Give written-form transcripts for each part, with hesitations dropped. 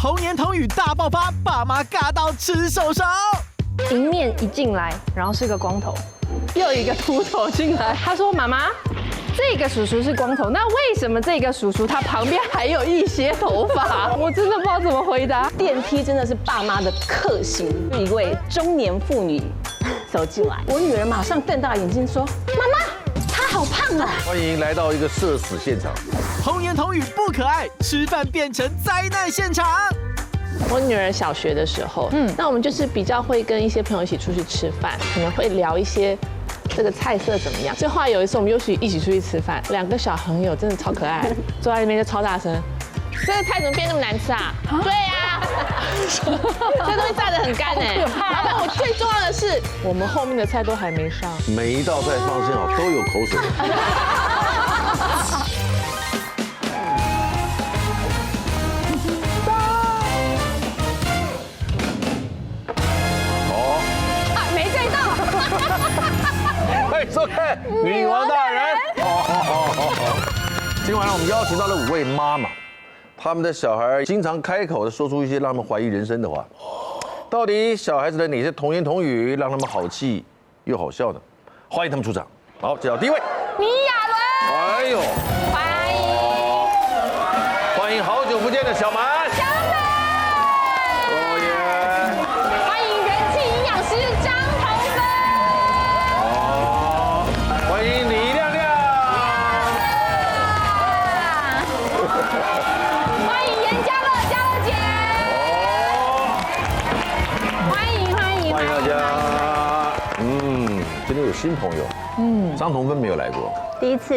童言童语大爆发，爸妈尬到吃手手。迎面一进来，然后是个光头，又有一个秃头进来。他说：“妈妈，这个叔叔是光头，那为什么这个叔叔他旁边还有一些头发？”我真的不知道怎么回答。电梯真的是爸妈的克星。一位中年妇女走进来，我女儿马上瞪大眼睛说：“妈妈，她好胖啊！”欢迎来到一个社死现场。童言童语不可爱，吃饭变成灾难现场。我女儿小学的时候，那我们就是比较会跟一些朋友一起出去吃饭，可能会聊一些这个菜色怎么样。就后来有一次我们又一起出去吃饭，两个小朋友真的超可爱，坐在那边就超大声。这个菜怎么变那么难吃啊？对呀，这东西炸得很干哎。然后我最重要的是，我们后面的菜都还没上，每一道菜放心好，都有口水。没这一道。欢迎收看《女王大人》。今晚我们邀请到了5位妈妈，他们的小孩经常开口的说出一些让他们怀疑人生的话。到底小孩子的哪些童言童语让他们好气又好笑呢？欢迎他们出场。好，介绍第一位，米亚伦，哎呦，欢迎好久不见的小蛮。欢迎人气营养师张同芬，欢迎李亮亮。欢迎严嘉乐姐，欢迎大家。今天有新朋友。张同芬没有来过。第一次，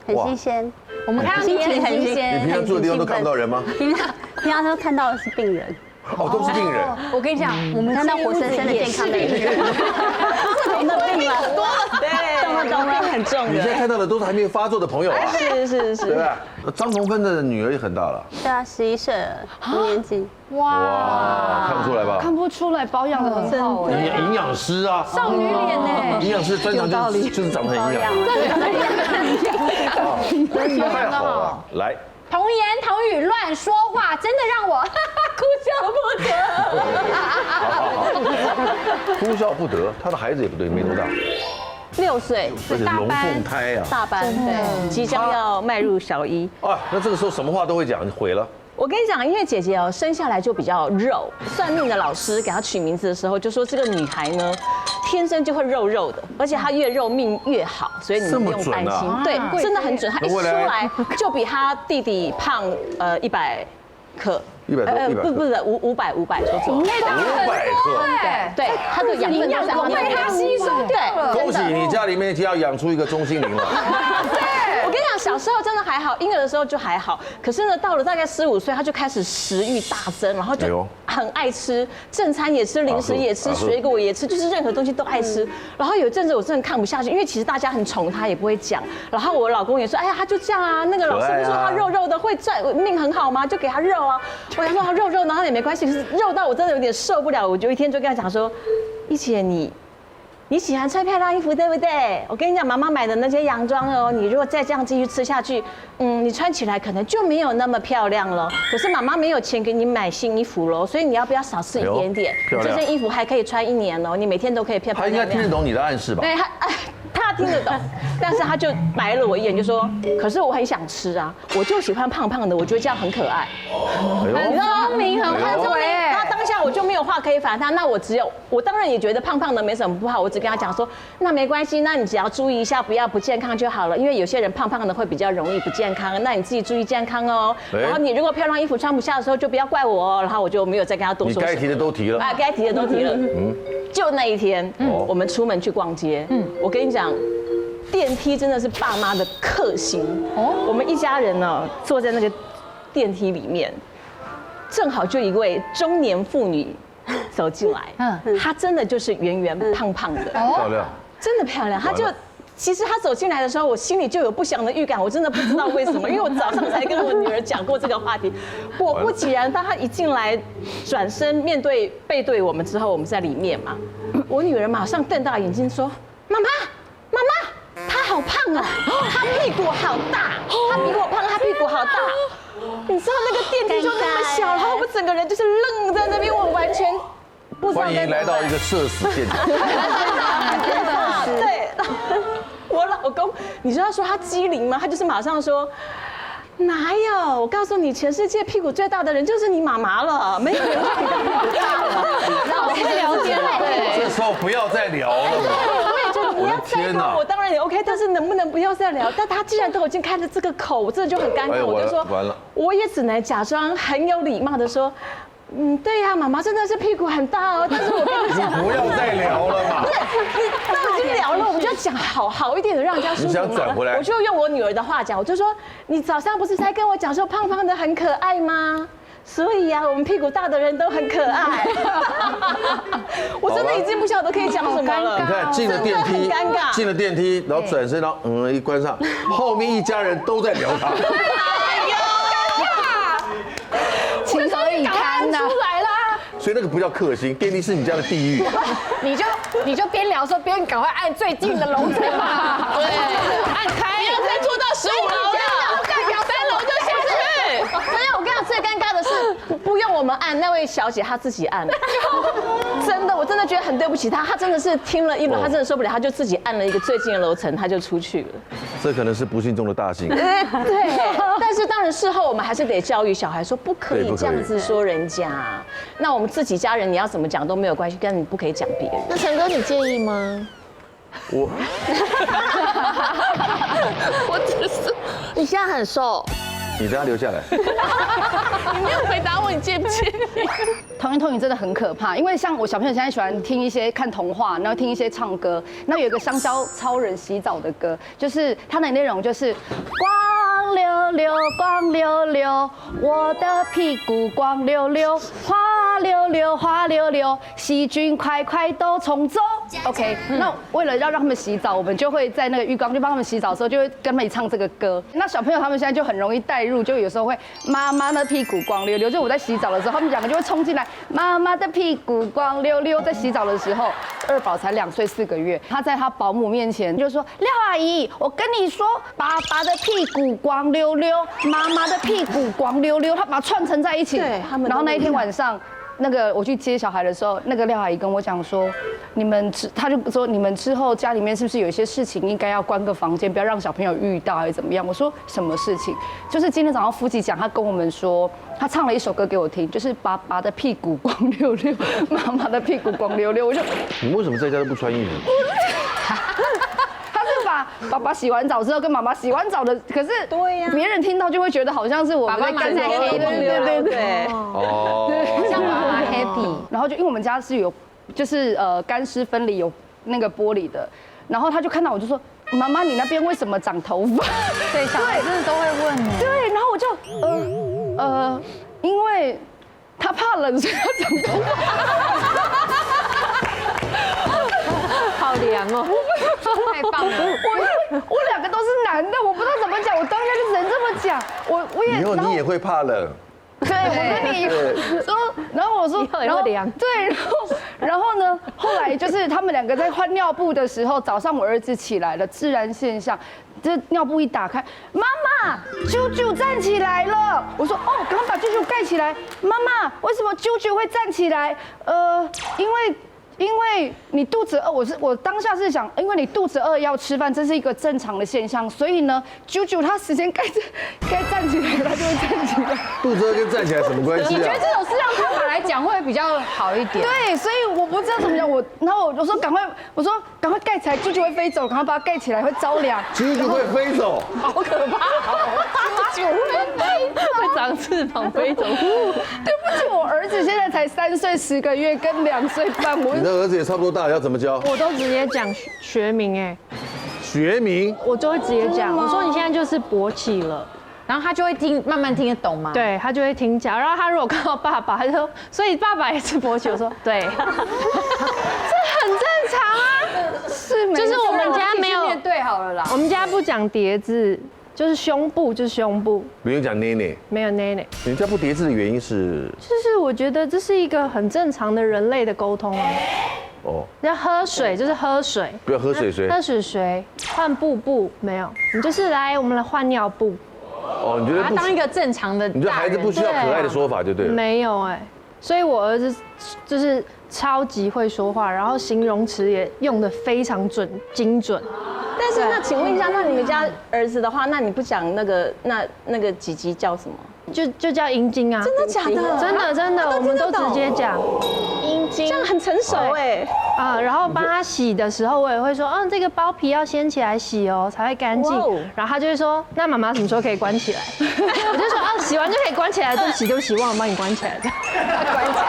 很新鲜。我们看到你也很新鲜。你平常住的地方都看不到人吗？平常都看到的是病人。哦，都是病人。我跟你讲，我们看到活生生的健康的病人，不同的病了，多了，对，懂了，很重你现在看到的都是还没有发作的朋友啊。是，对吧？张同芬的女儿也很大了。对啊，11岁了，5年级。哇，看不出来吧？看不出来，保养的很好。营养师啊，少女脸呢？营养师专长就是长得很营养。太好了，来。童言童语乱说话，真的让我哭笑不得。哭笑不得，他的孩子也不对，没多大，6岁，而且龙凤胎啊，大班，对，即将要迈入小1。啊，那这个时候什么话都会讲，你毁了。我跟你讲，因为姐姐生下来就比较肉，算命的老师给她取名字的时候就说这个女孩呢，天生就会肉肉的，而且她越肉命越好，所以你们不用担心。对，真的很准，她一出来就比她弟弟胖100克。100多，不是500，说错了。500克。对，她的养分都被她吸收掉了。恭喜你家里面就要养出一个钟欣凌了。我跟你讲，小时候真的还好，婴儿的时候就还好。可是呢，到了大概15岁，他就开始食欲大增，然后就很爱吃，正餐也吃，零食也吃，水果也吃，就是任何东西都爱吃。然后有一阵子我真的看不下去，因为其实大家很宠他，也不会讲。然后我老公也说，哎呀，他就这样啊，那个老师不是说他肉肉的会赚命很好吗？就给他肉啊。我想说他肉肉，然后也没关系，可是肉到我真的有点受不了，我就一天就跟他讲说，一姐你喜欢穿漂亮衣服对不对？我跟你讲，妈妈买的那些洋装哦，你如果再这样继续吃下去，你穿起来可能就没有那么漂亮了。可是妈妈没有钱给你买新衣服喽，所以你要不要少吃一点点？这件衣服还可以穿1年哦，你每天都可以漂漂亮亮。他应该听得懂你的暗示吧？对，他听得懂，但是他就白了我一眼，就说：“可是我很想吃啊，我就喜欢胖胖的，我觉得这样很可爱。”你知道吗？聪明，很聪明。那当下我就没有话可以反他，那我当然也觉得胖胖的没什么不好，我只跟他讲说，那没关系，那你只要注意一下，不要不健康就好了，因为有些人胖胖的会比较容易不健康，那你自己注意健康哦。然后你如果漂亮衣服穿不下的时候，就不要怪我哦。然后我就没有再跟他多说。你该提的都提了。该提的都提了。就那一天，我们出门去逛街，我跟你讲。电梯真的是爸妈的克星。我们一家人呢坐在那个电梯里面，正好就一位中年妇女走进来。她真的就是圆圆胖胖的，漂亮，真的漂亮。她就其实她走进来的时候，我心里就有不祥的预感，我真的不知道为什么，因为我早上才跟我女儿讲过这个话题。果不其然，当她一进来，转身背对我们之后，我们在里面嘛，我女儿马上瞪大眼睛说：“妈妈。”他好胖啊，他屁股好大，他比我胖，他屁股好大。你知道那个电梯就那么小，然后整个人就是愣在那边，我完全不知道。欢迎来到一个社死现场。对，我老公，你知道说他机灵吗？他就是马上说。哪有？我告诉你，全世界屁股最大的人就是你妈妈了，没有人比你的屁股大了。老会聊天了，对。这时候不要再聊了。我也觉得你要再聊，我当然也 OK，但是能不能不要再聊？但他既然都已经开了这个口，我真的就很尴尬。我就说，完了，我也只能假装很有礼貌的说。对呀，妈妈真的是屁股很大哦，但是我跟你讲，不要再聊了嘛。你都已经聊了，我们就要讲好一点的，让人家舒服。你想转回来？我就用我女儿的话讲，我就说，你早上不是才跟我讲说胖胖的很可爱吗？所以呀，我们屁股大的人都很可爱。我真的已经不晓得可以讲什么了。你看进了电梯，进了电梯，然后转身，然后一关上，后面一家人都在聊他。情何以堪呐！出来啦！所以那个不叫克星，电梯是你家的地狱。你就边聊说边赶快按最近的楼层嘛，对，按开，不要再拖到15楼了，3楼就下去。真的，我跟你讲，最尴尬的是不用我们按，那位小姐她自己按。真的，我真的觉得很对不起她，她真的是听了1楼，她真的受不了，她就自己按了一个最近的楼层，她就出去了。这可能是不幸中的大幸。对，但是当然事后我们还是得教育小孩说，不可以这样子说人家。那我们自己家人你要怎么讲都没有关系，但你不可以讲别人。那陈哥，你介意吗？我只是你现在很瘦，你等下留下来。你没有回答我，你介不介意？童言童语真的很可怕，因为像我小朋友现在喜欢听一些看童话，然后听一些唱歌。那有一个香蕉超人洗澡的歌，就是它的内容就是光溜溜光溜溜，我的屁股光溜溜，滑溜溜滑溜溜，细菌快快都冲走。OK， 那为了要让他们洗澡，我们就会在那个浴缸就帮他们洗澡的时候，就会跟他们一起唱这个歌。那小朋友他们现在就很容易带入，就有时候会妈妈的屁股光溜溜，就我在洗澡的时候，他们两个就会冲进来，妈妈的屁股光溜溜。在洗澡的时候，二宝才2岁4个月，他在他保姆面前就说：“廖阿姨，我跟你说，爸爸的屁股光溜溜，妈妈的屁股光溜溜。”他把它串成在一起。对，他们。然后那一天晚上。那个我去接小孩的时候，那个廖阿姨跟我讲说，他就说你们之后家里面是不是有一些事情应该要关个房间，不要让小朋友遇到，还是怎么样？我说什么事情？就是今天早上夫妻讲，他跟我们说，他唱了一首歌给我听，就是爸爸的屁股光溜溜，妈妈的屁股光溜溜。我就你为什么在家都不穿衣服？他是把爸爸洗完澡之后跟妈妈洗完澡的，可是对呀，别人听到就会觉得好像是我们在干在黑对。哦，像妈妈 happy， 然后就因为我们家是有，就是干湿分离有那个玻璃的，然后他就看到我就说，妈妈你那边为什么长头发？对，小孩真的都会问你。对，然后我就因为他怕冷，所以他长头发。好凉哦，太棒了！我2个都是男的，我不知道怎么讲，我当下就只能这么讲。我也以后你也会怕冷。对，我跟你说，然后我说，然后对，然后呢，后来就是他们2个在换尿布的时候，早上我儿子起来了，自然现象，这尿布一打开，妈妈，啾啾站起来了。我说哦，赶快把啾啾盖起来。妈妈，为什么啾啾会站起来？因为你肚子饿，我当下是想，因为你肚子饿要吃饭，这是一个正常的现象，所以呢，啾啾他时间该站起来，他就会站起来。肚子饿跟站起来什么关系啊？你觉得这种事让爸爸来讲会比较好一点？对，所以我不知道怎么讲，然后我说赶快盖起来，啾啾会飞走，赶快把它盖起来，会着凉。啾啾会飞走，好可怕！啾啾会飞走，会长翅膀飞走。对不起，我儿子现在才3岁10个月，跟2岁半，你的儿子也差不多大，要怎么教？我都直接讲学名哎，学名我就会直接讲，我说你现在就是勃起了，然后他就会慢慢听得懂吗？对他就会听讲，然后他如果看到爸爸，他就说，所以爸爸也是勃起，我说对，这很正常啊，是，就是我们家没有对好了啦，我们家不讲叠字，就是胸部就是胸部，不用讲奶奶，没有奶奶，你家不叠字的原因是？就是我觉得这是一个很正常的人类的沟通啊。哦，要喝水就是喝水，不要喝水水，喝水水，换布布没有，你就是来我们来换尿布。哦，你觉得把它当一个正常的大人。你觉得孩子不需要可爱的说法就对了？没有哎，所以我儿子就是超级会说话，然后形容词也用得非常精准。但是那请问一下，那你们家儿子的话，那你不讲那个吉吉叫什么？就叫阴茎啊！真的假的？真的，我们都直接讲阴茎，这样很成熟哎。啊，然后帮他洗的时候，我也会说，这个包皮要掀起来洗哦，才会干净。然后他就会说，那妈妈什么时候可以关起来？我就说，洗完就可以关起来。对不起，忘了帮你关起来。关起来。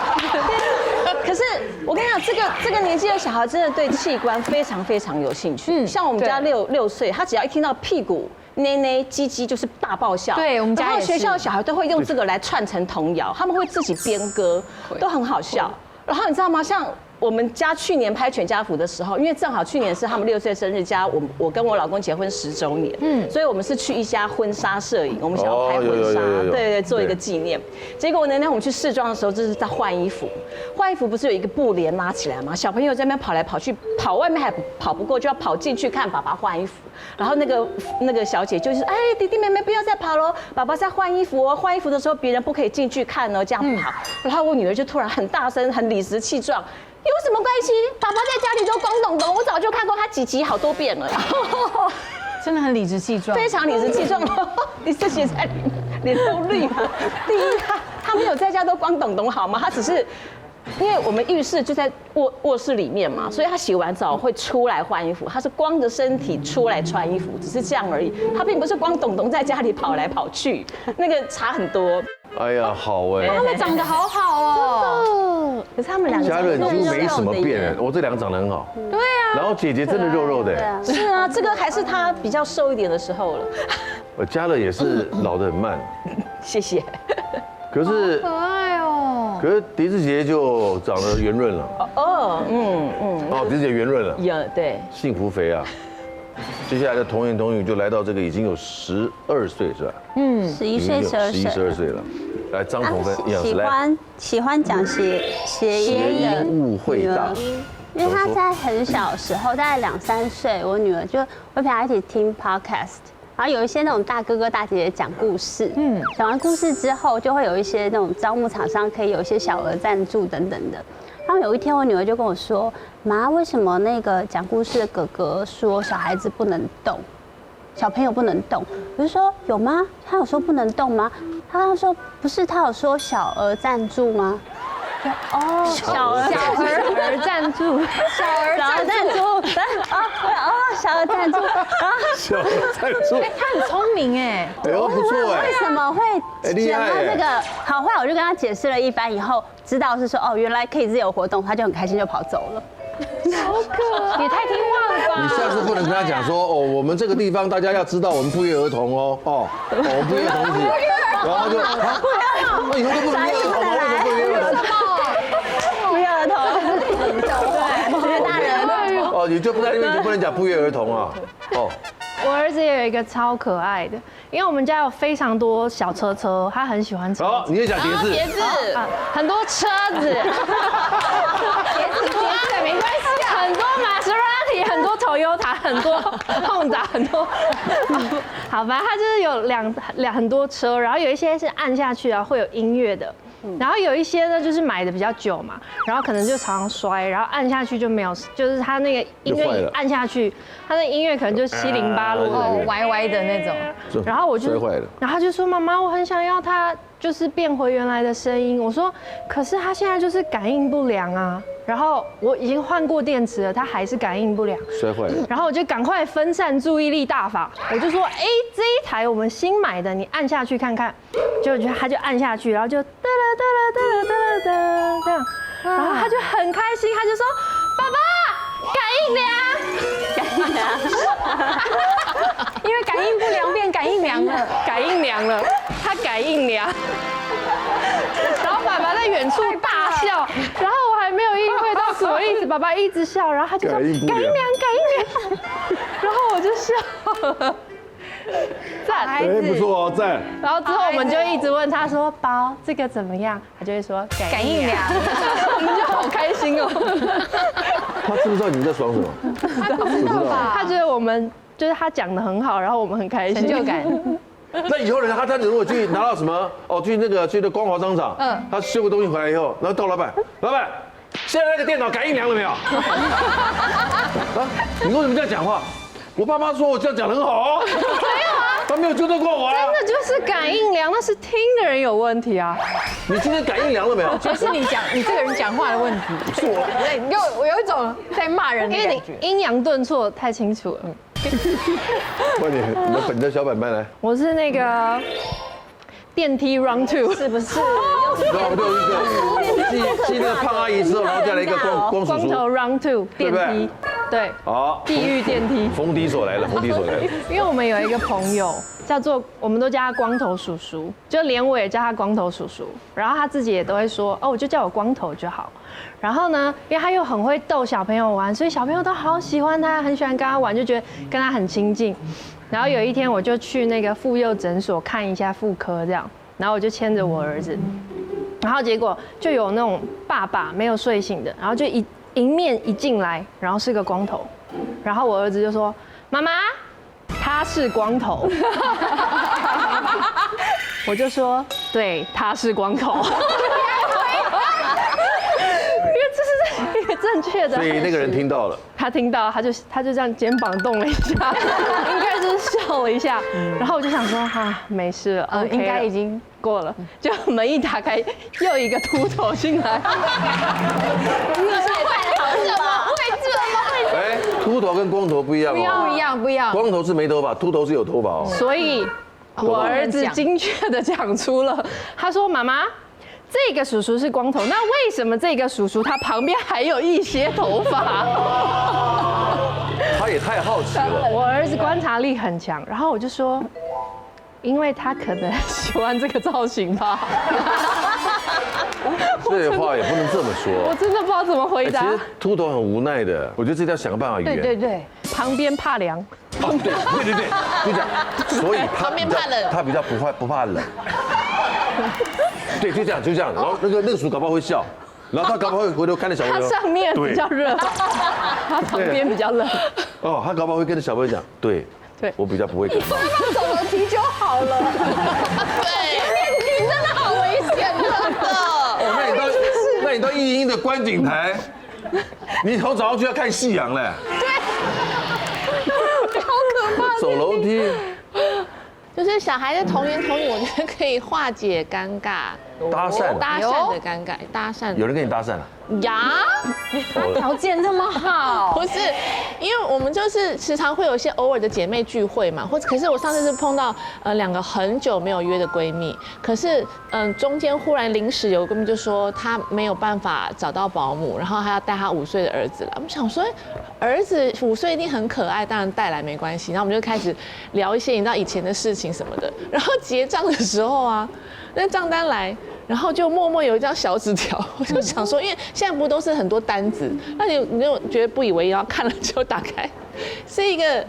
可是我跟你讲，这个年纪的小孩真的对器官非常非常有兴趣。像我们家6岁，他只要一听到屁股、内内、鸡鸡就是大爆笑。对，我们家也是。学校的小孩都会用这个来串成童谣，他们会自己编歌，都很好笑。然后你知道吗？像我们家去年拍全家福的时候，因为正好去年是他们6岁生日加我跟我老公结婚10周年，所以我们是去一家婚纱摄影，我们想要拍婚纱，对，做一个纪念。结果呢，我们去试妆的时候，就是在换衣服，换衣服不是有一个布帘拉起来吗？小朋友在那边跑来跑去，跑外面还跑不过，就要跑进去看爸爸换衣服。然后那个小姐就是弟弟妹妹不要再跑喽，爸爸在换衣服哦，换衣服的时候别人不可以进去看哦，这样跑。然后我女儿就突然很大声、很理直气壮。有什么关系？爸爸在家里都光懂懂，我早就看过他几集好多遍了。真的很理直气壮，非常理直气壮。你这写在脸都绿了。第一，他没有在家都光懂懂好吗？他只是因为我们浴室就在卧室里面嘛，所以他洗完澡会出来换衣服，他是光着身体出来穿衣服，只是这样而已。他并不是光懂懂在家里跑来跑去，那个差很多。哎呀，好哎，他们长得好好哦。可是他们两个家人几乎没什么变，我这两个长得很好。对啊。然后姐姐真的肉肉的。是啊，这个还是他比较瘦一点的时候了。嘉乐也是老得很慢。谢谢。可是可爱哦。可是狄志杰就长得圆润了。狄志杰圆润了。对。幸福肥啊。接下来的童言童语就来到这个已经有12岁是吧？11岁、12岁了。来，张彤跟营养师来。喜欢讲谐音误会大，因为她在很小时候，大概2、3岁，我女儿就会陪她一起听 podcast， 然后有一些那种大哥哥大姐姐讲故事，讲完故事之后，就会有一些那种招募厂商可以有一些小额赞助等等的。然后有一天，我女儿就跟我说：“妈，为什么那个讲故事的哥哥说小孩子不能动，小朋友不能动？”我就说：“有吗？他有说不能动吗？”他刚刚说：“不是，他有说小额赞助吗？”小额赞助，小额赞助，小额赞助，他很聪明哎，不错哎，为什么会讲到这个？好，后来我就跟他解释了一番以后，知道是说原来可以自由活动，他就很开心就跑走了。好可爱，也太听话了吧！你下次不能跟他讲说我们这个地方大家要知道我们不约而同哦，我们不约而同然后就以后都不能约儿童吗？为什么不约儿童？不约儿童，对，觉得大人你就不在那边就不能讲不约而童啊，我儿子也有一个超可爱的，因为我们家有非常多小车，他很喜欢车。好，你也讲叠字，很多车子，叠字没关系，很多玛莎拉蒂，很多 Toyota， 很多 Honda， 很多。好吧，他就是有很多车，然后有一些是按下去啊会有音乐的。然后有一些呢，就是买的比较久嘛，然后可能就常常摔，然后按下去就没有，就是他那个音乐一按下去，他那音乐可能就7零8落的，歪歪的那种。然后我就摔坏了，然后他就说：“妈妈，我很想要它就是变回原来的声音。”我说：“可是他现在就是感应不良啊。”然后我已经换过电池了，它还是感应不良，摔坏了。然后我就赶快分散注意力大法，我就说：“这一台我们新买的，你按下去看看。”他就按下去，然后就哒啦哒啦哒啦哒啦这样，然后他就很开心，他就说：“爸爸，感应良。”因为感应不良变感应良了，感应良了，他感应良。然后爸爸在远处大笑，然后我还没有意会到什么意思，爸爸一直笑，然后他就说感应良，然后我就笑了。赞，不错哦，赞。然后之后我们就一直问他说：“宝，这个怎么样？”他就会说感应良，我们就好开心哦。他知不知道你们在爽什么？他不知道吧？他觉得我们就是他讲的很好，然后我们很开心，成就感。那以后呢，他如果去拿到什么去那光华商场，他修个东西回来以后，然后到老板，现在那个电脑改印良了没有？啊，你为什么这样讲话？我爸妈说我这样讲得很好哦。没有啊，他没有纠正过我啊。真的就是感应良，那是听的人有问题啊。你今天感应良了没有？觉得是你这个人讲话的问题。是我，我有一种在骂人的因为感觉。你阴阳顿挫太清楚了。快点，你的小板板来。我是那个电梯 round two， 是不是？然后我们就有一个继那个胖阿姨之后，然后再来一个光叔叔，光头 round two 电梯，对，好，地狱电梯。逢敌所来了，逢敌所来了。因为我们有一个朋友叫做，我们都叫他光头叔叔，就连我也叫他光头叔叔。然后他自己也都会说，我就叫我光头就好。然后呢，因为他又很会逗小朋友玩，所以小朋友都好喜欢他，很喜欢跟他玩，就觉得跟他很亲近。然后有一天我就去那个妇幼诊所看一下妇科这样，然后我就牵着我儿子，然后结果就有那种爸爸没有睡醒的，然后就迎面一进来，然后是个光头，然后我儿子就说：“妈妈，他是光头。”我就说：“对，他是光头。”因为这是一个正确的。所以那个人听到了，他听到，他就这样肩膀动了一下，应该就是笑了一下，然后我就想说没事了，应该已经过了。就门一打开，又一个秃头进来。哎，秃头跟光头不一样哦，不一样。光头是没头发，秃头是有头发哦。所以，我儿子精确的讲出了，他说：“妈妈，这个叔叔是光头，那为什么这个叔叔他旁边还有一些头发？”他也太好奇了。我儿子观察力很强，然后我就说，因为他可能喜欢这个造型吧。这话也不能这么说。我真的不知道怎么回答。其实秃头很无奈的，我觉得这要想个办法圆。对，旁边怕凉。对，就这样。所以他比较不怕冷。对，就这样。然后那个叔搞不好会笑，然后他搞不好会回头看着小朋友。他上面比较热，他旁边比较冷。他搞不好会跟着小朋友讲，对，我比较不会感冒。走楼梯就好了。对，电梯真的好危险，真的。那你到101的观景台，你从早上就要看夕阳嘞。对，好可怕。走楼梯。就是小孩的童言童语，我觉得可以化解尴尬，搭讪的尴尬，搭讪。有人跟你搭讪了？呀，条件这么好，不是，因为我们就是时常会有一些偶尔的姐妹聚会嘛，可是我上次是碰到2个很久没有约的闺蜜，可是中间忽然临时有个闺蜜就说她没有办法找到保姆，然后还要带她5岁的儿子来，我们想说儿子5岁一定很可爱，当然带来没关系，然后我们就开始聊一些你知道以前的事情什么的，然后结账的时候啊，那账单来。然后就默默有一张小纸条，我就想说，因为现在不都是很多单子，那你就觉得不以为意，然后看了之后打开，是一个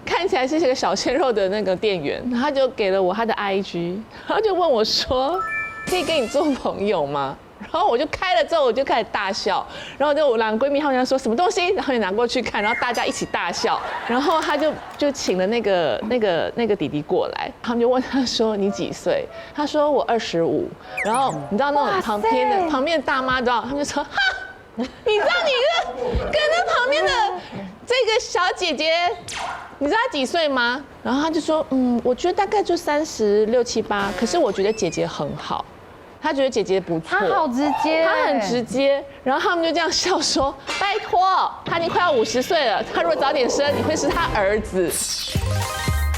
看起来是一个小鲜肉的那个店员，他就给了我他的 IG， 然后就问我说，可以跟你做朋友吗？然后我就开了之后，我就开始大笑，然后就我2个闺蜜她们就说什么东西，然后就拿过去看，然后大家一起大笑，然后他就请了那个弟弟过来，他们就问他说你几岁？他说我25，然后你知道那种旁边的大妈知道，他们就说哈，你知道你跟那旁边的这个小姐姐，你知道她几岁吗？然后他就说我觉得大概就36、7、8，可是我觉得姐姐很好。他觉得姐姐不错，他好直接，他很直接，然后他们就这样笑说：“拜托，他已经快要50岁了，他如果早点生，你会是他儿子。”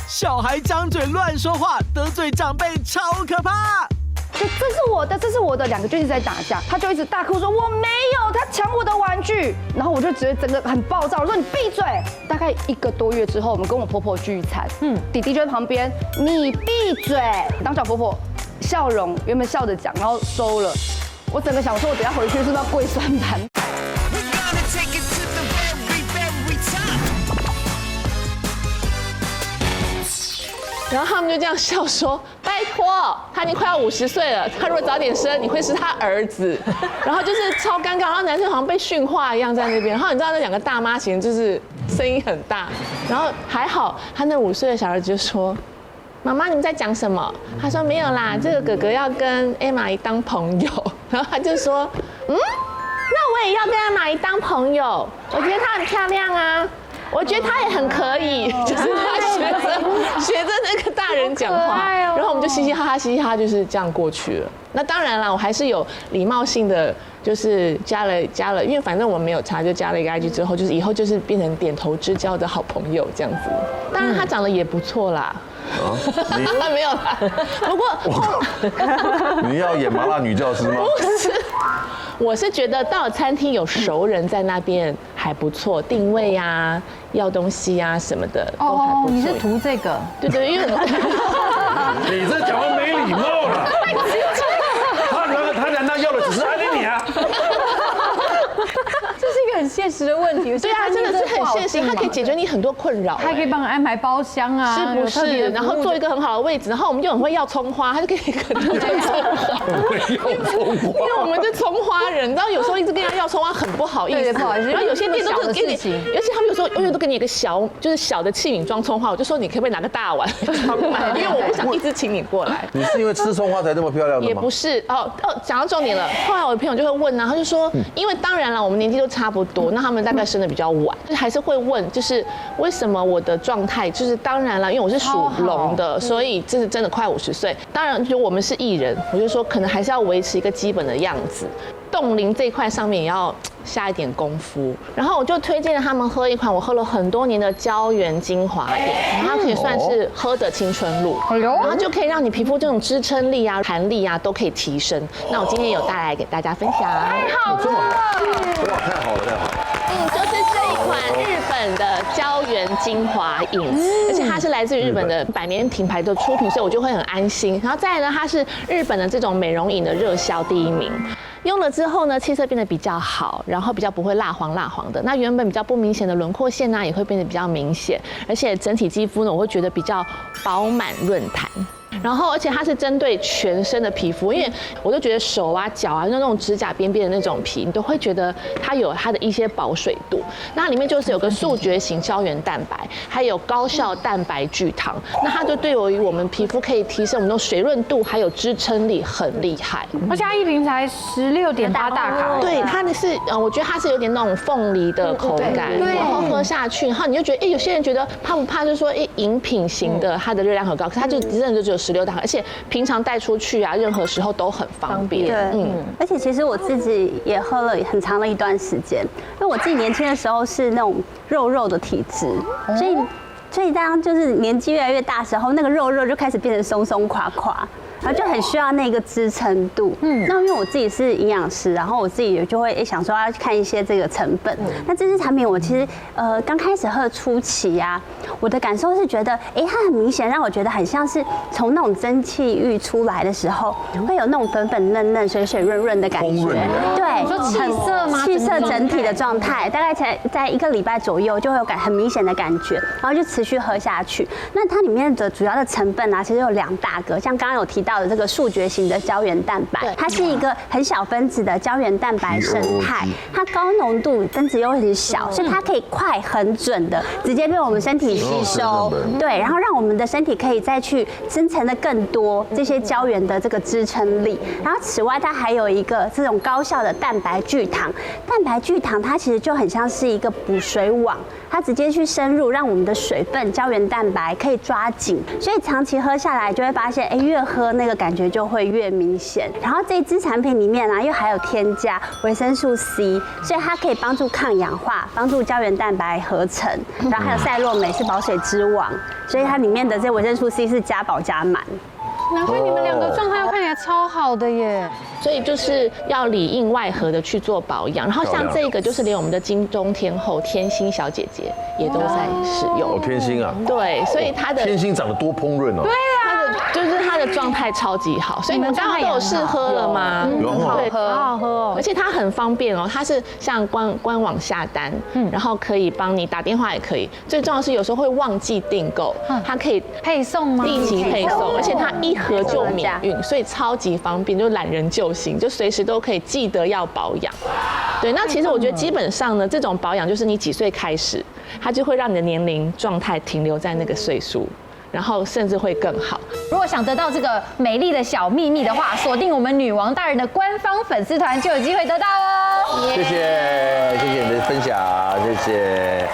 小孩张嘴乱说话，得罪长辈超可怕。这是我的，这是我的，2个就一直在打架，他就一直大哭说我没有，他抢我的玩具，然后我就觉得整个很暴躁，我说你闭嘴。大概1个多月之后，我们跟我婆婆聚餐，弟弟就在旁边，你闭嘴。当小婆婆笑容原本笑着讲，然后收了，我整个想说，我等下回去是不是要跪算盘？然后他们就这样笑说：“拜托，他已经快要50岁了，他如果早点生，你会是他儿子。”然后就是超尴尬，然后男生好像被训话一样在那边。然后你知道那2个大妈型就是声音很大，然后还好他那5岁的小儿子就说：“妈妈，你们在讲什么？他说没有啦，这个哥哥要跟艾玛姨当朋友。然后他就说，那我也要跟艾玛姨当朋友。我觉得她很漂亮啊，我觉得她也很可以，就是他学着那个大人讲话。然后我们就嘻嘻哈哈，嘻嘻哈哈，就是这样过去了。那当然啦，我还是有礼貌性的，就是加了，因为反正我没有查，就加了一个 IG 之后，就是以后就是变成点头之交的好朋友这样子。当然他长得也不错啦。没有啦，不过你要演麻辣女教师吗？不是，我是觉得到了餐厅有熟人在那边还不错，定位啊、要东西啊什么的都还不错。你是图这个？对，因为你这讲话没礼貌了。他难道要的只是安妮啊？这是一个很现实的问题。对啊，真的是很现实，它可以解决你很多困扰。它可以帮你安排包厢啊，是不是？然后做一个很好的位置，然后我们就很会要葱花，他就给你很多葱花。因为我们是葱花人，你知道有时候一直跟人家要葱花很不好意思。不好意思。然后有些店都是给你，而且他们有时候永远都给你一个就是小的器皿装葱花，我就说你可不可以拿个大碗装满，因为我不想一直请你过来。你是因为吃葱花才这么漂亮的吗？也不是讲到重点了。后来我的朋友就会问啊，他就说，因为当然了，我们年纪都差不多，那他们大概生的比较晚，还是会问，就是为什么我的状态，就是当然了，因为我是属龙的，所以这是真的快50岁。当然，就我们是艺人，我就说可能还是要维持一个基本的样子。冻龄这一块上面也要下一点功夫，然后我就推荐了他们喝一款我喝了很多年的胶原精华饮，它可以算是喝的青春露，然后就可以让你皮肤这种支撑力啊、弹力啊都可以提升。那我今天有带来给大家分享，太好了，哇，太好了，太好了。就是这一款日本的胶原精华饮，而且它是来自于日本的百年品牌的出品，所以我就会很安心。然后再来呢，它是日本的这种美容饮的热销第1名。用了之后呢，气色变得比较好，然后比较不会蜡黄的。那原本比较不明显的轮廓线呢，也会变得比较明显，而且整体肌肤呢，我会觉得比较饱满润弹。然后，而且它是针对全身的皮肤，因为我就觉得手啊、脚啊，那种指甲边边的那种皮，你都会觉得它有它的一些保水度。那里面就是有个速决型胶原蛋白，还有高效蛋白聚糖，那它就对于我们皮肤可以提升我们的水润度，还有支撑力很厉害。而且它一瓶才16.8大卡，对，它的是我觉得它是有点那种凤梨的口感，然后喝下去，然后你就觉得，有些人觉得怕不怕，就是说，饮品型的它的热量很高，可是它就真的就只有16大卡，而且平常带出去啊，任何时候都很方便。对，而且其实我自己也喝了很长的一段时间，因为我自己年轻的时候是那种肉的体质，所以当就是年纪越来越大的时候，那个肉就开始变成松松垮垮。然后就很需要那个支撑度。那因为我自己是营养师，然后我自己就会想说要看一些这个成分。那这支产品我其实刚开始喝的初期啊，我的感受是觉得，它很明显让我觉得很像是从那种蒸汽浴出来的时候，会有那种粉粉嫩嫩、水水润润的感觉。对，你说气色吗？气色整体的状态，大概才在1个礼拜左右就会有很明显的感觉，然后就持续喝下去。那它里面的主要的成分啊，其实有2大个，像刚刚有提到的这个速决型的胶原蛋白，它是一个很小分子的胶原蛋白生态，它高浓度，分子又很小，所以它可以快很准的直接被我们身体吸收，对，然后让我们的身体可以再去生成的更多这些胶原的这个支撑力。然后此外，它还有一个这种高效的蛋白聚糖，蛋白聚糖它其实就很像是一个补水网，它直接去深入，让我们的水分、胶原蛋白可以抓紧，所以长期喝下来就会发现，越喝那个感觉就会越明显。然后这一支产品里面又还有添加维生素 C， 所以它可以帮助抗氧化，帮助胶原蛋白合成，然后还有赛洛美是保水之王，所以它里面的这维生素 C 是加饱加满。难怪你们2个状态看起来超好的耶！所以就是要里应外合的去做保养，然后像这个就是连我们的金钟天后天心小姐姐也都在使用。天心啊，对，所以她的天心长得多烹饪哦。对啊，就是她的状态超级好，所以你们刚刚都有试喝了吗？有，好好喝哦，而且它很方便哦，它是像官网下单，然后可以帮你打电话也可以。最重要的是有时候会忘记订购，它可以配送吗？立即配送，而且它1盒就免运，所以超级方便，就懒人救星，就随时都可以记得要保养。对，那其实我觉得基本上呢，这种保养就是你几岁开始，它就会让你的年龄状态停留在那个岁数。然后甚至会更好。如果想得到这个美丽的小秘密的话，锁定我们女王大人的官方粉丝团就有机会得到哦。谢谢你的分享，谢谢。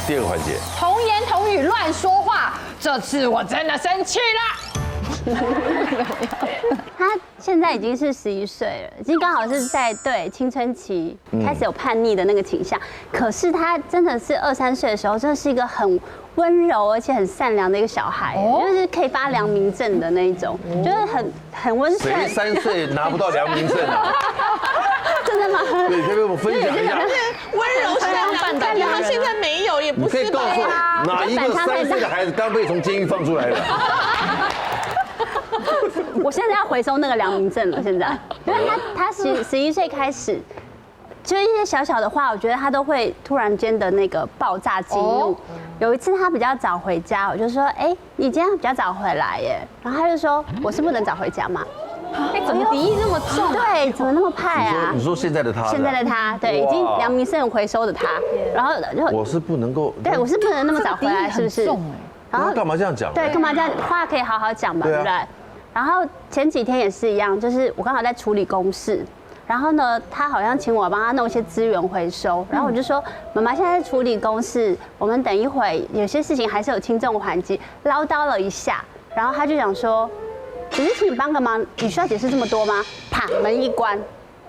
第二个环节，童言童语乱说话，这次我真的生气了。他现在已经是11岁了，已经刚好是在青春期开始有叛逆的那个倾向。可是他真的是2、3岁的时候，真的是一个很温柔而且很善良的一个小孩，就是可以发良民证的那一种，就是很温顺。谁3岁拿不到良民证啊？真的吗？对，可以跟我们分享一下。温柔善良，感觉他现在没有，也不你可以是告诉我哪一个3岁的孩子刚被从监狱放出来的？我现在要回收那个良民证了，现在，因为他11岁开始，就是一些小小的话，我觉得他都会突然间的那个爆炸激怒。有一次他比较早回家，我就说，你今天比较早回来耶，然后他就说，我是不能早回家吗？怎么敌意这么重？对，怎么那么派啊？你说现在的他？现在的他，对，已经良民证回收的他，然后我是不能够，对我是不能那么早回来，是不是？然后干嘛这样讲？对，干嘛这样？话可以好好讲嘛，对不对？然后前几天也是一样，就是我刚好在处理公事，然后呢，他好像请我帮他弄一些资源回收，然后我就说，妈妈现在在处理公事，我们等一会有些事情还是有轻重缓急，唠叨了一下，然后他就想说，只是请你帮个忙，你需要解释这么多吗？啪，门一关。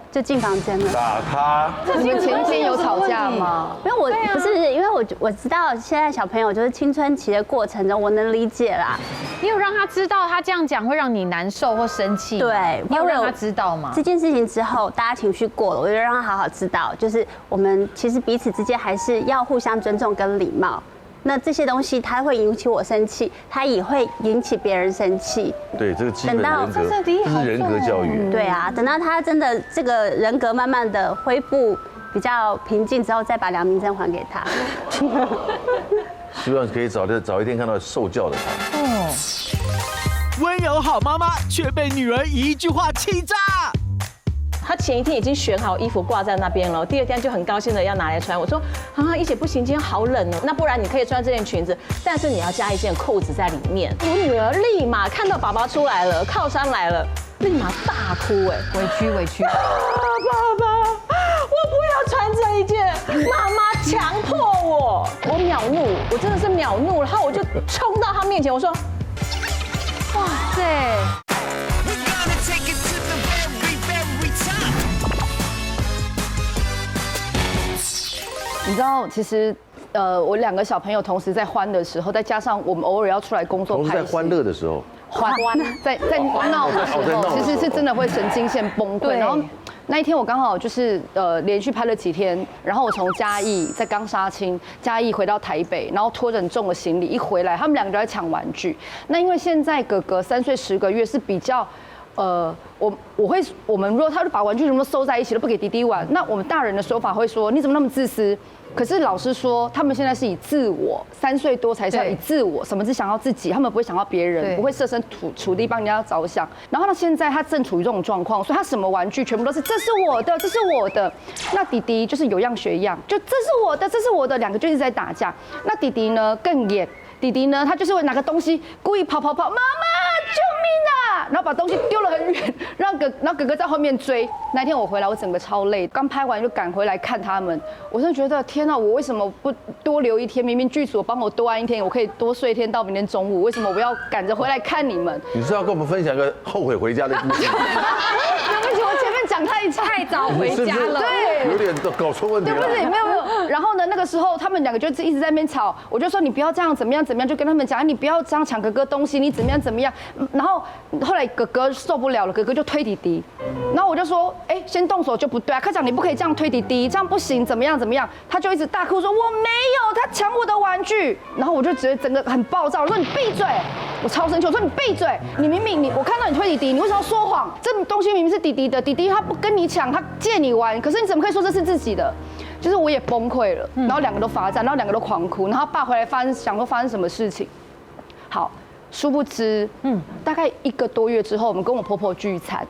就进房间了。打他？你们前天有吵架吗？因为我不是，因为我知道现在小朋友就是青春期的过程中，我能理解啦。你有让他知道他这样讲会让你难受或生气？对，你有让他知道吗？这件事情之后，大家情绪过了，我就让他好好知道，就是我们其实彼此之间还是要互相尊重跟礼貌。那这些东西，它会引起我生气，它也会引起别人生气。对，这个基本人格，这是人格教育。对啊，等到他真的这个人格慢慢的恢复比较平静之后，再把良民证还给他。希望可以早一天看到受教的他。温柔好妈妈却被女儿一句话气炸。他前一天已经选好衣服挂在那边了，第二天就很高兴的要拿来穿。我说一姐不行，今天好冷哦，那不然你可以穿这件裙子，但是你要加一件扣子在里面。我女儿立马看到爸爸出来了，靠山来了，立马大哭委屈。爸爸，我不要穿这一件，妈妈强迫我。我秒怒，我真的是秒怒，然后我就冲到他面前，我说，哇塞。你知道，其实，我2个小朋友同时在欢的时候，再加上我们偶尔要出来工作拍戏，同时在欢乐的时候，在闹的时候，其实是真的会神经线崩溃。然后那一天我刚好就是连续拍了几天，然后我从嘉义在刚杀青，嘉义回到台北，然后拖着很重的行李一回来，他们2个就在抢玩具。那因为现在哥哥3岁10个月是比较。我们如果他就把玩具全部收在一起，都不给弟弟玩，那我们大人的说法会说你怎么那么自私？可是老师说他们现在是以自我，3岁多才是要以自我，什么是想要自己，他们不会想到别人，不会设身处地帮人家着想。然后他现在他正处于这种状况，所以他什么玩具全部都是这是我的，这是我的。那弟弟就是有样学样，就这是我的，这是我的，2个就一直在打架。那弟弟呢更野。弟弟呢，他就是会拿个东西故意跑，妈妈救命啊！然后把东西丢了很远，然后哥哥在后面追。那天我回来，我整个超累，刚拍完就赶回来看他们。我真的觉得天哪，我为什么不多留1天？明明剧组帮我多安1天，我可以多睡1天到明天中午，为什么我要赶着回来看你们？你是要跟我们分享一个后悔回家的故事？对不起，我前面讲太早回家了，对，有点搞错问题了。对不起，没有。然后呢，那个时候他们2个就一直在那边吵，我就说你不要这样，怎么样，就跟他们讲，你不要这样抢哥哥东西，你怎么样。然后后来哥哥受不了了，哥哥就推弟弟，然后我就说，先动手就不对啊，科长你不可以这样推弟弟，这样不行，怎么样，他就一直大哭说我没有，他抢我的玩具，然后我就觉得整个很暴躁，我说你闭嘴，我超生气，我说你闭嘴，你明明我看到你推弟弟，你为什么要说谎？这东西明明是弟弟的，弟弟他不跟你抢，他借你玩，可是你怎么可以说这是自己的？就是我也崩溃了，然后2个都罚站，然后2个都狂哭，然后爸回来想说发生什么事情。好，殊不知，大概1个多月之后，我们跟我婆婆聚餐，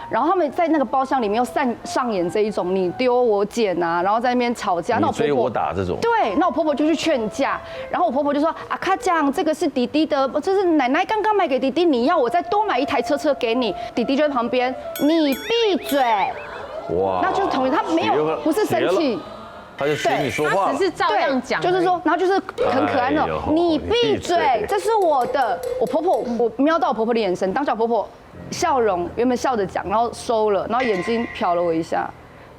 然后他们在那个包厢里面又上演这一种你丢我捡啊，然后在那边吵架，你追我打这种。对，那我婆婆就去劝架，然后我婆婆就说啊，卡酱，这个是弟弟的，这是奶奶刚刚买给弟弟，你要我再多买一台车给你。弟弟就在旁边，你闭嘴。哇，那就是同意，他没有不是生气。他就学你说话，他只是照样讲，就是说，然后就是很可爱那种，你闭嘴，这是我的。我婆婆，我瞄到我婆婆的眼神，当下婆婆笑容原本笑着讲，然后收了，然后眼睛瞟了我一下，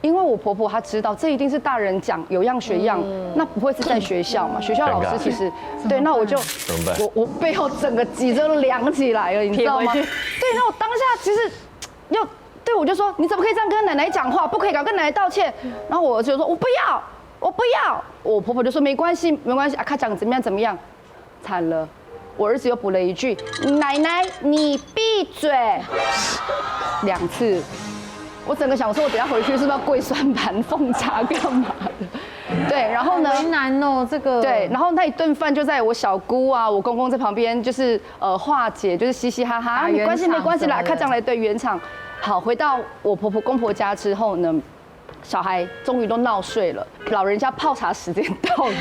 因为我婆婆她知道这一定是大人讲，有样学样，那不会是在学校嘛？学校老师其实对，那我就我背后整个脊椎都凉起来了，你知道吗？对，那我当下其实又。对，我就说你怎么可以这样跟奶奶讲话？不可以跟奶奶道歉。然后我儿子就说我不要，我不要。我婆婆就说没关系，没关系，他讲怎么样怎么样，惨了。我儿子又补了一句奶奶你闭嘴，2次。我整个想说，我等下回去是不是要跪算盘奉茶干嘛的？对，然后呢？为难哦，这个。对，然后那一顿饭就在我小姑啊，我公公在旁边，就是化解，就是嘻嘻哈哈，没关系没关系啦，看这样来对圆场。好，回到我婆婆公婆家之后呢，小孩终于都闹睡了，老人家泡茶时间到了，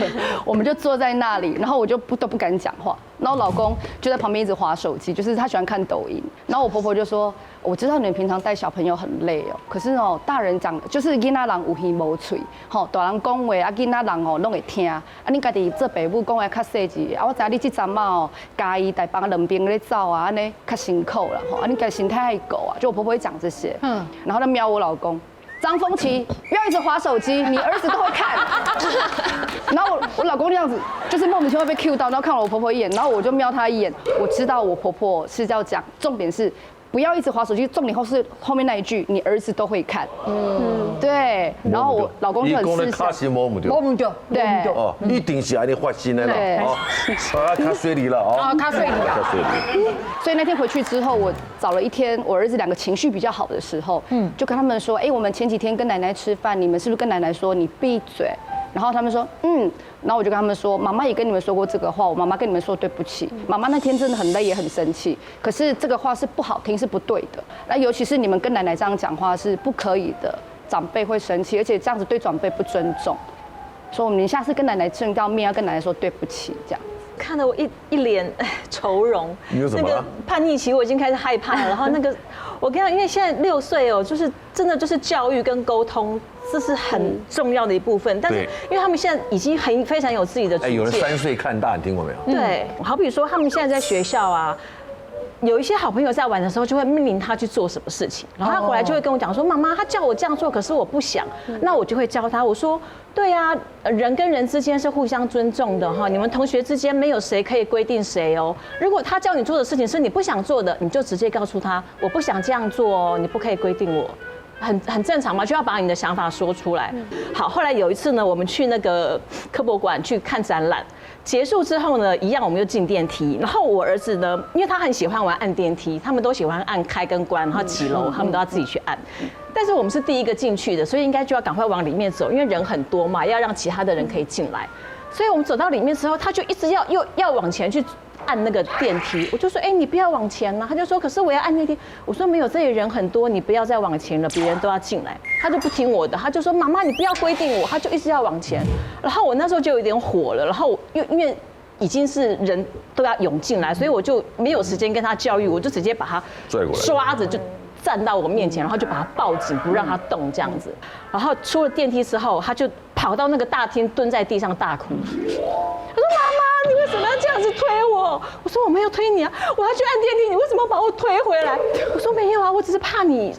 我们就坐在那里，然后我就都不敢讲话，然后老公就在旁边一直滑手机，就是他喜欢看抖音，然后我婆婆就说，我知道你们平常带小朋友很累哦，可是哦，大人讲就是囡仔人有耳无嘴，吼，大人讲话啊，囡仔人哦拢会听，啊，你家己做爸母讲话较细致，啊，我知你这阵嘛哦，家己大帮两边咧走啊，安尼较辛苦啦，吼，啊，你家身体还够啊，就我婆婆会讲这些，然后他瞄我老公。张丰琪不要一直滑手机，你儿子都会看。然后我老公这样子，就是莫名其妙被 Q 到，然后看了我婆婆一眼，然后我就瞄他一眼，我知道我婆婆是要讲，重点是不要一直滑手机，重点是后面那一句，你儿子都会看。对。然后我老公就很识相。摸不掉。对。哦，一定是安尼发生的啦。哦，他水里了哦。他睡里啊。所以那天回去之后，我找了一天，我儿子2个情绪比较好的时候，就跟他们说，我们前几天跟奶奶吃饭，你们是不是跟奶奶说你闭嘴？然后他们说，然后我就跟他们说，妈妈也跟你们说过这个话，我妈妈跟你们说对不起，妈妈那天真的很累也很生气，可是这个话是不好听，是不对的。那尤其是你们跟奶奶这样讲话是不可以的，长辈会生气，而且这样子对长辈不尊重。说你下次跟奶奶正到面要跟奶奶说对不起，这样。看得我一脸愁容，那个叛逆期我已经开始害怕了。然后那个，我跟你讲，因为现在6岁哦，就是真的就是教育跟沟通，这是很重要的一部分。但是因为他们现在已经非常有自己的主见。有人3岁看大，你听过没有？对，好比说他们现在在学校啊。有一些好朋友在玩的时候，就会命令他去做什么事情，然后他回来就会跟我讲说：“妈妈，他叫我这样做，可是我不想。”那我就会教他，我说：“对啊，人跟人之间是互相尊重的哈，你们同学之间没有谁可以规定谁哦。如果他叫你做的事情是你不想做的，你就直接告诉他，我不想这样做哦，你不可以规定我。”很正常嘛，就要把你的想法说出来。好，后来有一次呢，我们去那个科博馆去看展览，结束之后呢，一样我们就进电梯。然后我儿子呢，因为他很喜欢玩按电梯，他们都喜欢按开跟关，然后几楼他们都要自己去按。但是我们是第一个进去的，所以应该就要赶快往里面走，因为人很多嘛，要让其他的人可以进来。所以我们走到里面之后，他就一直要往前去按那个电梯，我就说，你不要往前了。他就说，可是我要按电梯。我说没有，这里人很多，你不要再往前了，别人都要进来。他就不听我的，他就说妈妈，你不要规定我，他就一直要往前。然后我那时候就有点火了，然后因为已经是人都要涌进来，所以我就没有时间跟他教育，我就直接把他抓着就站到我面前，然后就把他抱紧，不让他动这样子。然后出了电梯之后，他就跑到那个大厅，蹲在地上大哭。他说妈妈，你为什么要这样子推我？我说我没有推你啊，我要去按电梯，你为什么要把我推回来？我说没有啊，我只是怕你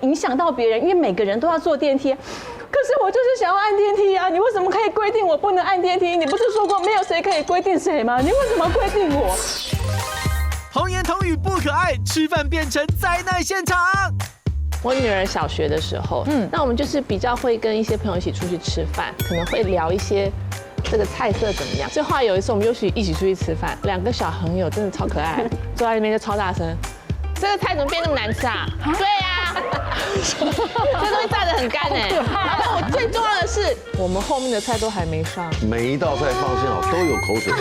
影响到别人，因为每个人都要坐电梯。可是我就是想要按电梯啊！你为什么可以规定我不能按电梯？你不是说过没有谁可以规定谁吗？你为什么规定我？童言童语不可爱，吃饭变成灾难现场。我女儿小学的时候，那我们就是比较会跟一些朋友一起出去吃饭，可能会聊一些这个菜色怎么样。所以后来有一次我们就一起出去吃饭，2个小朋友真的超可爱，坐在那边就超大声，这个菜怎么变那么难吃啊？对呀，这东西炸得很干哎。然后我最重要的是，我们后面的菜都还没上，每一道菜放心好都有口水。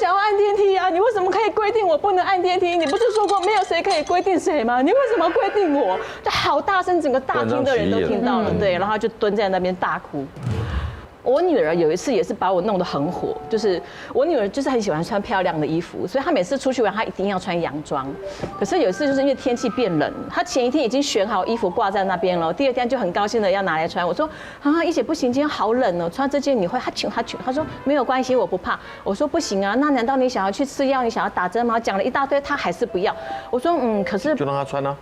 想要按电梯啊，你为什么可以规定我不能按电梯？你不是说过没有谁可以规定谁吗？你为什么要规定我？就好大声，整个大厅的人都听到了，对，然后他就蹲在那边大哭。我女儿有一次也是把我弄得很火，就是我女儿就是很喜欢穿漂亮的衣服，所以她每次出去玩她一定要穿洋装。可是有一次就是因为天气变冷，她前一天已经选好衣服挂在那边了，第二天就很高兴的要拿来穿。我说啊，一姐不行，今天好冷哦，穿这件你会哈啾哈啾。她说没有关系，我不怕。我说不行啊，那难道你想要去吃药，你想要打针吗？讲了一大堆，她还是不要。我说可是就让她穿啊。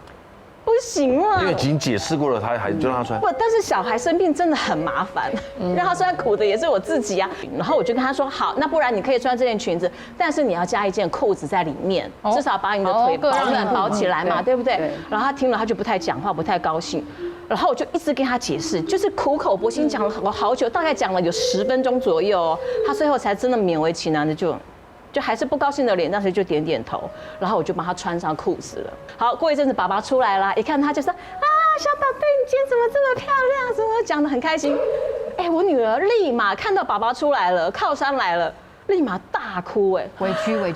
不行啊，因为已经解释过了，他还就让他穿。不，但是小孩生病真的很麻烦，让他穿苦的也是我自己啊。然后我就跟他说，好，那不然你可以穿这件裙子，但是你要加一件裤子在里面，至少把你的腿保起来嘛，对不对？然后他听了他就不太讲话，不太高兴。然后我就一直跟他解释，就是苦口婆心讲了好久，大概讲了有10分钟左右哦，他最后才真的勉为其难的就还是不高兴的脸，但是就点点头，然后我就帮他穿上裤子了。好，过一阵子爸爸出来了，一看他就说啊，小宝贝，你今天怎么这么漂亮？怎么讲得很开心？哎，我女儿立马看到爸爸出来了，靠山来了，立马大哭，哎，委屈。爸爸，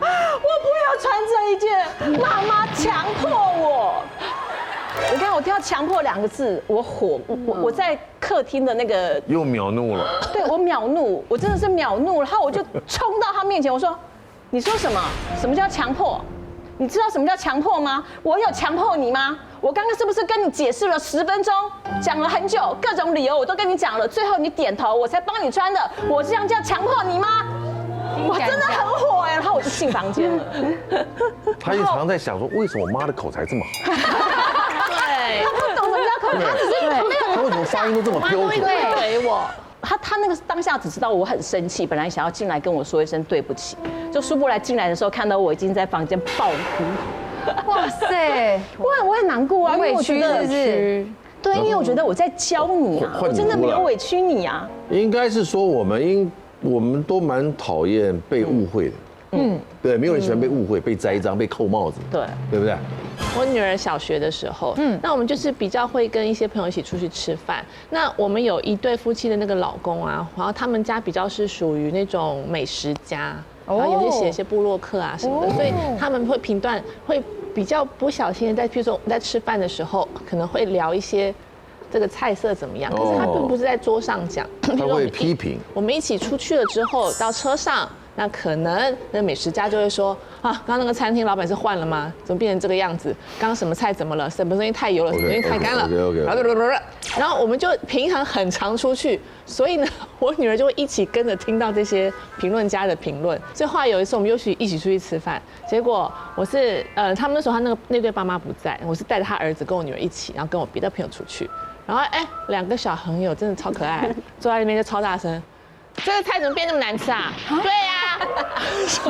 我不要穿这一件，妈妈强迫我。我刚刚我听到"强迫"2个字，我火，我在客厅的那个又秒怒了，对我秒怒，我真的是秒怒，然后我就冲到他面前，我说："你说什么？什么叫强迫？你知道什么叫强迫吗？我有强迫你吗？我刚刚是不是跟你解释了10分钟，讲了很久，各种理由我都跟你讲了，最后你点头，我才帮你穿的，我这样叫强迫你吗？"我真的很火哎，然后我就进房间了。他就常在想说，为什么我妈的口才这么好？对，他不懂什么叫口才，他只是没有。他为什么发音都这么标准？怼我。他那个当下只知道我很生气，本来想要进来跟我说一声对不起，就殊不来进来的时候看到我已经在房间爆哭。哇塞，我很难过啊，委屈是不是？对，因为我觉得我在教你啊，我真的没有委屈你啊。应该是说我们都蛮讨厌被误会的。对，没有人喜欢被误会、被栽赃、被扣帽子，对不对？我女儿小学的时候，那我们就是比较会跟一些朋友一起出去吃饭。那我们有一对夫妻的那个老公啊，然后他们家比较是属于那种美食家，然后有些写一些部落客啊什么的，所以他们会评断，会比较不小心的在，譬如说我们在吃饭的时候，可能会聊一些这个菜色怎么样，可是他并不是在桌上讲，他会批评。我们一起出去了之后，到车上。那可能那美食家就会说啊，刚刚那个餐厅老板是换了吗？怎么变成这个样子？刚刚什么菜怎么了？什么东西太油了？什么东西太干了？然后我们就平常很常出去，所以呢，我女儿就会一起跟着听到这些评论家的评论。所以后来有一次我们又一起出去吃饭，结果我是他们那时候那对爸妈不在，我是带着他儿子跟我女儿一起，然后跟我别的朋友出去，然后2个小朋友真的超可爱，坐在那边就超大声。这个菜怎么变那么难吃啊？对呀，这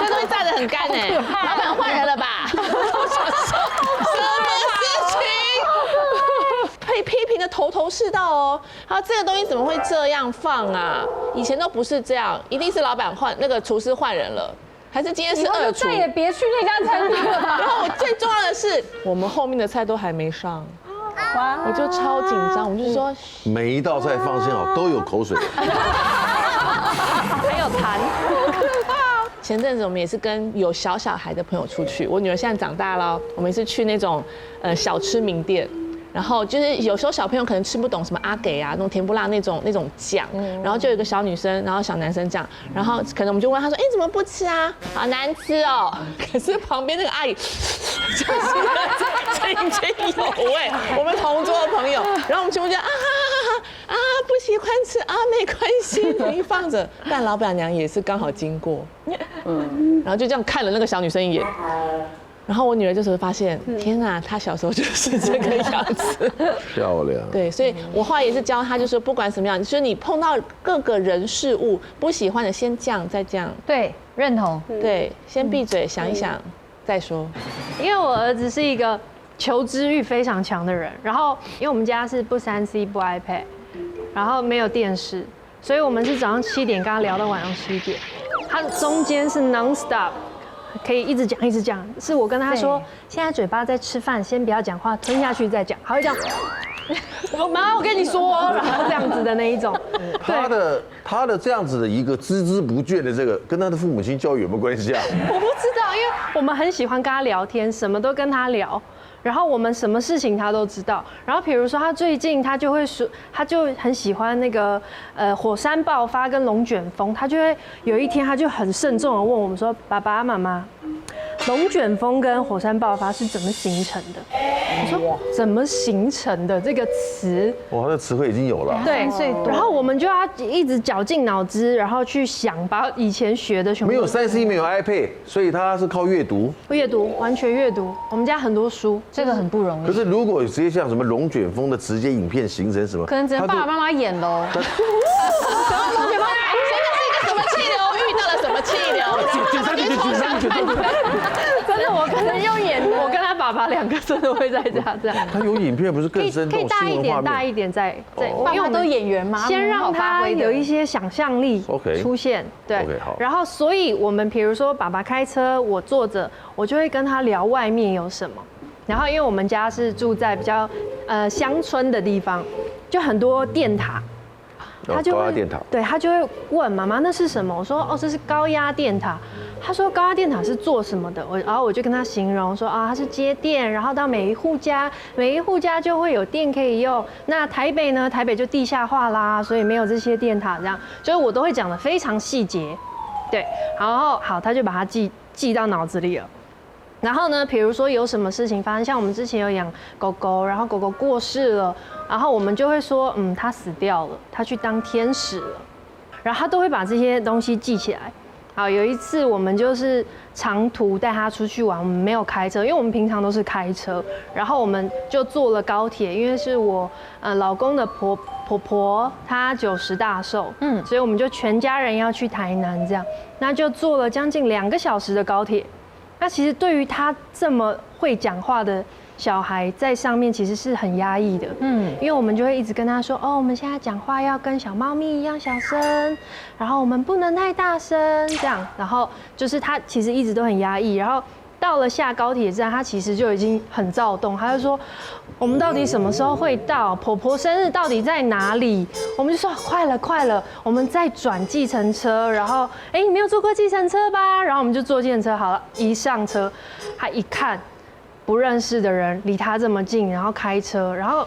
东西炸得很干哎，老板换人了吧？什么事情？被批评的头是道哦。然后这个东西怎么会这样放啊？以前都不是这样，一定是老板换那个厨师换人了，还是今天是2厨？再也别去那家餐厅了吧。然后最重要的是，我们后面的菜都还没上。我就超紧张，我就说每一道菜放心好，都有口水，还有痰。前阵子我们也是跟有小孩的朋友出去，我女儿现在长大了，我们是去那种小吃名店。然后就是有时候小朋友可能吃不懂什么阿给啊，那种甜不辣那种酱，然后就有一个小女生，然后小男生这样，然后可能我们就问他说，怎么不吃啊？好难吃哦。可是旁边那个阿姨就是津津有味，我们同桌的朋友，然后我们全部就不喜欢吃啊，没关系，等于放着。但老板娘也是刚好经过，然后就这样看了那个小女生一眼。然后我女儿这时候发现，天哪，她小时候就是这个样子，漂亮。对，所以我后来也是教她，就是不管什么样，就是你碰到各个人事物不喜欢的，先降再降。对，认同。对，先闭嘴想一想再说。因为我儿子是一个求知欲非常强的人，然后因为我们家是不3C 不 iPad， 然后没有电视，所以我们是早上7点跟他聊到晚上7点，他中间是 non stop。可以一直讲一直讲，是我跟他说，现在嘴巴在吃饭，先不要讲话，吞下去再讲，他会这样，妈，我跟你说，然后这样子的那一种。他的这样子的一个孜孜不倦的这个，跟他的父母亲教育有没有关系啊？我不知道，因为我们很喜欢跟他聊天，什么都跟他聊。然后我们什么事情他都知道。然后比如说他最近他就会说，他就很喜欢那个火山爆发跟龙卷风，他就会有一天他就很慎重的问我们说，爸爸妈妈，龙卷风跟火山爆发是怎么形成的？我说怎么形成的这个词？哇，这词汇已经有了。对，然后我们就要一直绞尽脑汁，然后去想，把以前学的全部。没有3C，没有 iPad， 所以他是靠阅读。阅读，完全阅读。我们家很多书，这个很不容易。可是如果直接像什么龙卷风的直接影片形成什么，可能只能爸爸妈妈演喽。龙卷风，现在是一个什么气流？遇到了什么气流？真的，我可能用演的。我跟他爸爸2个真的会在家这样。他有影片不是更生动？可以大一点，大一点再，因为我们都演员嘛，先让他有一些想象力出现。对，好。然后，所以我们比如说爸爸开车，我坐着，我就会跟他聊外面有什么。然后，因为我们家是住在比较乡村的地方，就很多电塔。他就会电塔，对他就会问妈妈那是什么？我说哦，这是高压电塔。他说高压电塔是做什么的？然后我就跟他形容说啊，它是接电，然后到每一户家就会有电可以用。那台北呢？台北就地下化啦，所以没有这些电塔，这样，所以我都会讲得非常细节。对，然后好，他就把它记到脑子里了。然后呢，比如说有什么事情发生，像我们之前有养狗狗，然后狗狗过世了，然后我们就会说，它死掉了，它去当天使了，然后他都会把这些东西记起来。好，有一次我们就是长途带他出去玩，我们没有开车，因为我们平常都是开车，然后我们就坐了高铁，因为是我老公的婆婆她90大寿，所以我们就全家人要去台南这样，那就坐了将近2个小时的高铁。那其实对于他这么会讲话的小孩，在上面其实是很压抑的，因为我们就会一直跟他说，哦，我们现在讲话要跟小猫咪一样小声，然后我们不能太大声，这样，然后就是他其实一直都很压抑，然后到了下高铁站，他其实就已经很躁动，他就说，我们到底什么时候会到？婆婆生日到底在哪里？我们就说快了，我们再转计程车。然后，你没有坐过计程车吧？然后我们就坐计程车好了。一上车，他一看不认识的人离他这么近，然后开车，然后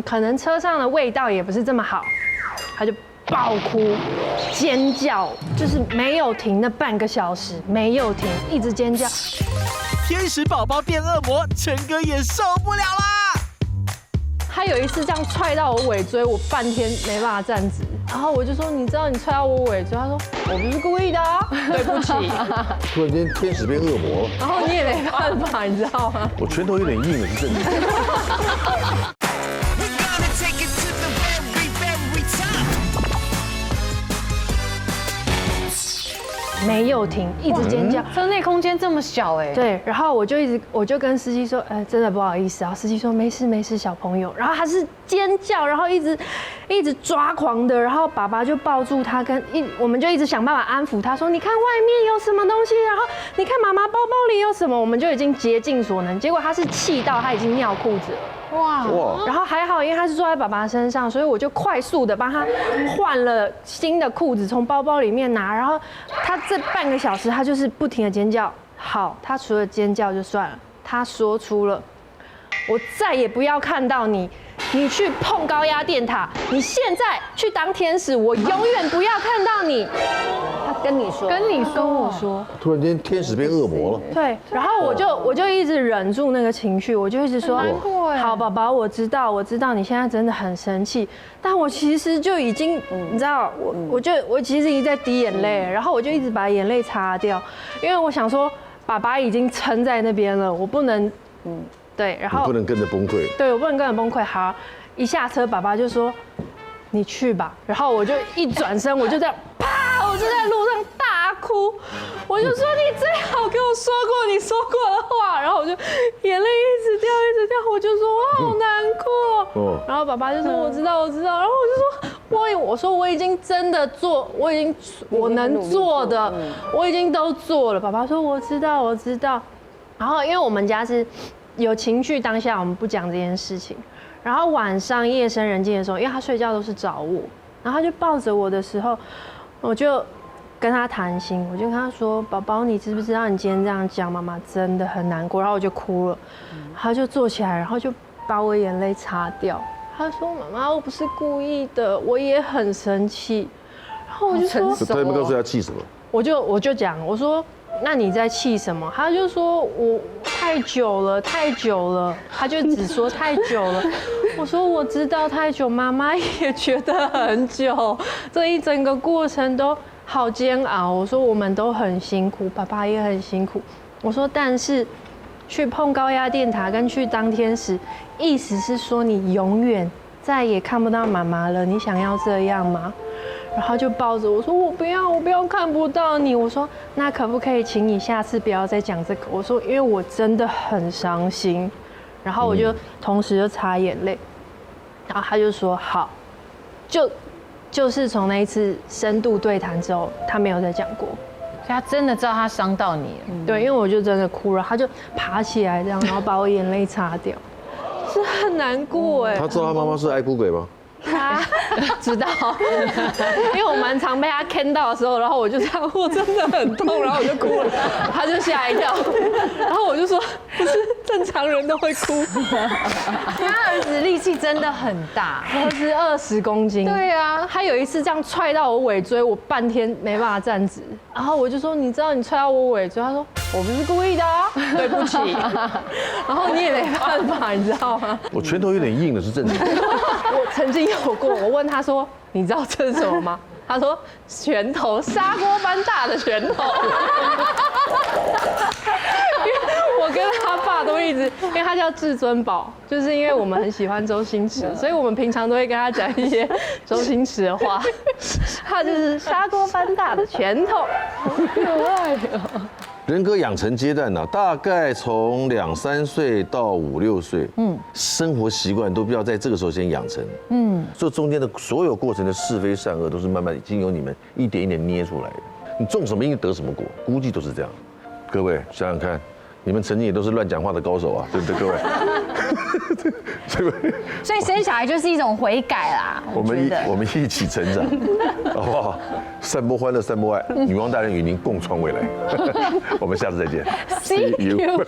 可能车上的味道也不是这么好，他就爆哭、尖叫，就是没有停那半个小时，没有停，一直尖叫。天使宝宝变恶魔，陈哥也受不了啦！他有一次这样踹到我尾椎，我半天没办法站直。然后我就说：“你知道你踹到我尾椎？”他说：“我不是故意的啊，对不起。”突然间天使变恶魔了。然后你也没办法，你知道吗？我拳头有点硬了，是真的。没有停，一直尖叫。车内空间这么小对，然后我就跟司机说，真的不好意思啊。司机说没事，小朋友。然后他是尖叫，然后一直抓狂的，然后爸爸就抱住他，我们就一直想办法安抚他，说你看外面有什么东西，然后你看妈妈包包里有什么，我们就已经竭尽所能。结果他是气到他已经尿裤子了。哇！然后还好，因为他是坐在爸爸身上，所以我就快速的帮他换了新的裤子，从包包里面拿。然后他这半个小时，他就是不停的尖叫。好，他除了尖叫就算了，他说出了“我再也不要看到你，你去碰高压电塔，你现在去当天使，我永远不要看到你。”他跟你说，跟我说，突然间天使变恶魔了。对，然后我就一直忍住那个情绪，我就一直说，好，宝宝，我知道你现在真的很生气，但我其实就已经，你知道，我其实已经在滴眼泪，然后我就一直把眼泪擦掉，因为我想说，爸爸已经撑在那边了，我不能，对，然后你不能跟着崩溃，对我不能跟着崩溃。好，一下车，爸爸就说，你去吧，然后我就一转身，我就这样，啪，我就在路上大哭，我就说你最好给我说过你说过的话，然后我就眼泪一直掉，我就说我好难过，然后爸爸就说我知道，然后我就说我说我已经真的做，我能做的，我已经都做了。爸爸说我知道，然后因为我们家是有情绪当下我们不讲这件事情。然后晚上夜深人静的时候，因为他睡觉都是找我，然后他就抱着我的时候，我就跟他谈心，我就跟他说：“宝宝，你知不知道你今天这样讲，妈妈真的很难过。”然后我就哭了，他就坐起来，然后就把我眼泪擦掉。他说：“妈妈，我不是故意的，我也很生气。”然后我就说：“他有没有告诉他气什么？”我就讲，我说：“那你在气什么？”他就说：“我太久了，太久了。”他就只说太久了。我说：“我知道太久，妈妈也觉得很久，这一整个过程都好煎熬。”我说：“我们都很辛苦，爸爸也很辛苦。”我说：“但是去碰高压电塔跟去当天使，意思是说你永远再也看不到妈妈了，你想要这样吗？”然后就抱着我说：“我不要看不到你。”我说：“那可不可以请你下次不要再讲这个？”我说：“因为我真的很伤心。”然后我就同时就擦眼泪，然后他就说：“好。”就是从那一次深度对谈之后，他没有再讲过。所以他真的知道他伤到你了。对，因为我就真的哭了，他就爬起来这样，然后把我眼泪擦掉，是很难过哎。他知道他妈妈是爱哭鬼吗？他知道，因为我蛮常被他看到的时候，然后我就这样，我真的很痛，然后我就哭了，他就吓一跳，然后我就说，不是正常人都会哭。他儿子力气真的很大，儿子20公斤。对啊，他有一次这样踹到我尾椎，我半天没办法站直，然后我就说，你知道你踹到我尾椎？他说我不是故意的啊，对不起。然后你也没办法，你知道吗？我拳头有点硬的是正常的。我曾经有过，我问他说：“你知道这是什么吗？”他说：“拳头，砂锅般大的拳头。”因为我跟他爸都一直，因为他叫至尊宝，就是因为我们很喜欢周星驰，所以我们平常都会跟他讲一些周星驰的话。他就是砂锅般大的拳头，好可爱哦。人格养成阶段呢，大概从2、3岁到5、6岁，生活习惯都不要在这个时候先养成，这中间的所有过程的是非善恶都是慢慢经由你们一点一点捏出来的。你种什么因得什么果，估计都是这样。各位想想看，你们曾经也都是乱讲话的高手啊，对不对，各位？对不对？所以生小孩就是一种悔改啦。我们一起成长，好不好？散播欢乐，散播爱，女王大人与您共创未来。我们下次再见 ，See you。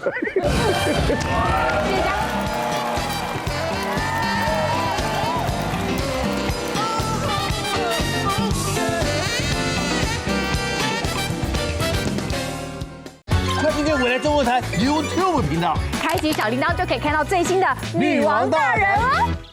快订阅未来中文台 YouTube 频道，开启小铃铛就可以看到最新的女王大人哦。